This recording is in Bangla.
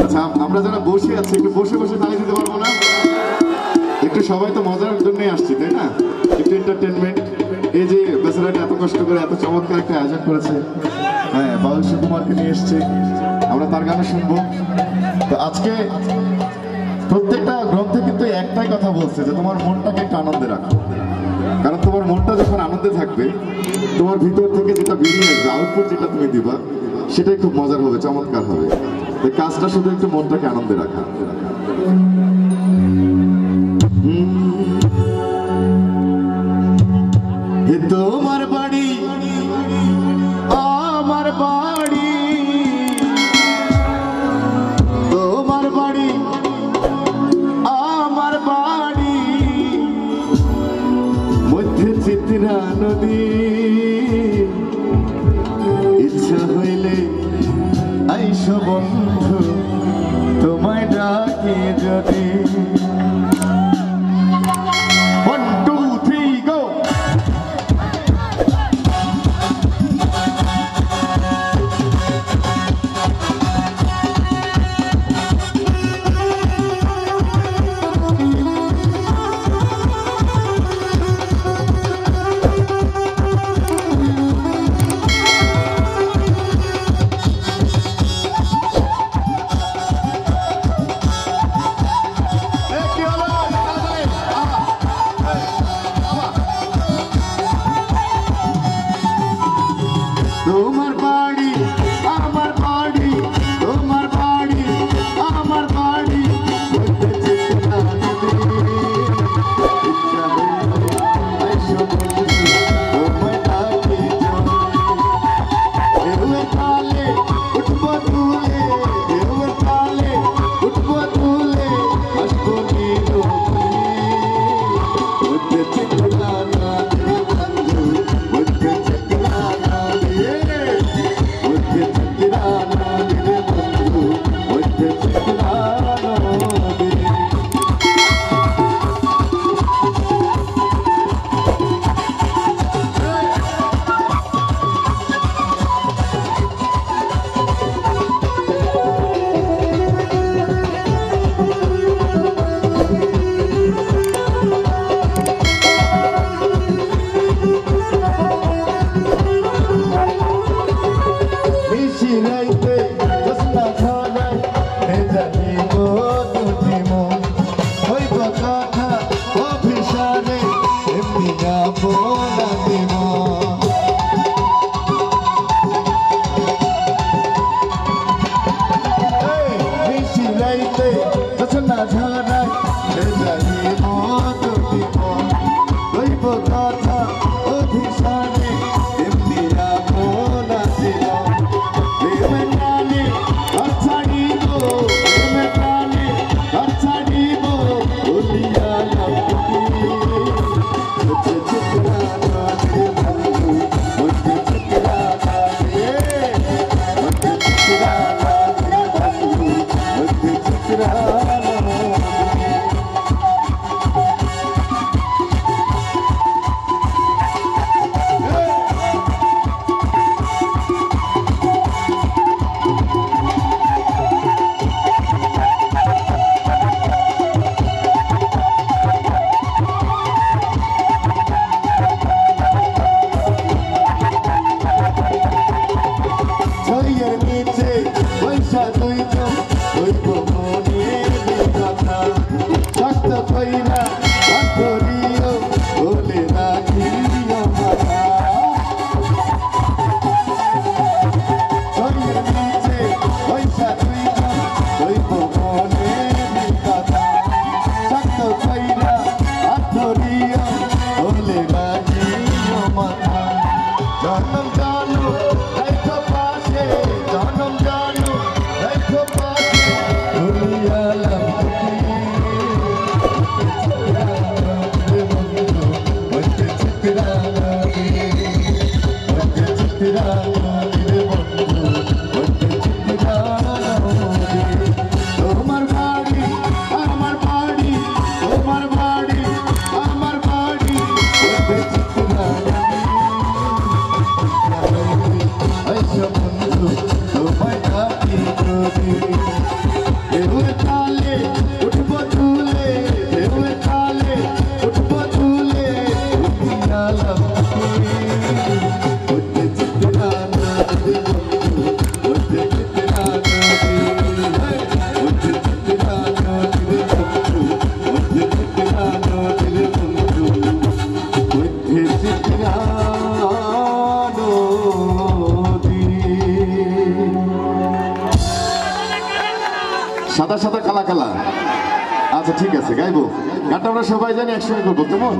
আচ্ছা আমরা যারা বসে আছি একটু বসে বসে তালি দিতে পারবো না? একটু সবাই তো মজার জন্যই আসছি তাই না, একটু এন্টারটেনমেন্ট। এই যে বেচারাটা এত কষ্ট করে এত চমৎকার একটা আয়োজন করেছে, হ্যাঁ বাউল সুকুমারকে নিয়ে এসছে, আমরা তার গানও শুনবো। তো আজকে প্রত্যেকটা গ্রন্থে কিন্তু একটাই কথা বলছে যে তোমার মনটাকে একটু আনন্দে রাখো, কারণ তোমার মনটা যখন আনন্দে থাকবে তোমার ভিতর থেকে যেটা বেরিয়ে আসবে, আউটপুট যেটা তুমি দিবা সেটাই খুব মজার হবে, চমৎকার হবে। তো কাজটা শুধু একটু মনটাকে আনন্দে রাখা। তোমার বাড়ি আমার বাড়ি, তোমার বাড়ি আমার বাড়ি, মধ্যে চিত্রা নদী, ইচ্ছা হইলে আইসো বন্ধু তোমায় ডাকি যদি। তোমার বাড়ি আমার বাড়ি, তোমার বাড়ি আমার বাড়ি, উঠবো তুলে উঠবো তুলে আসবো ছইয়ের নিচে পয়সা তুই তো ওই মনে সাদা সাদা কালা কালা। আচ্ছা ঠিক আছে, গাইবো। গানটা আমরা সবাই জানি, একসঙ্গে করবো, কেমন?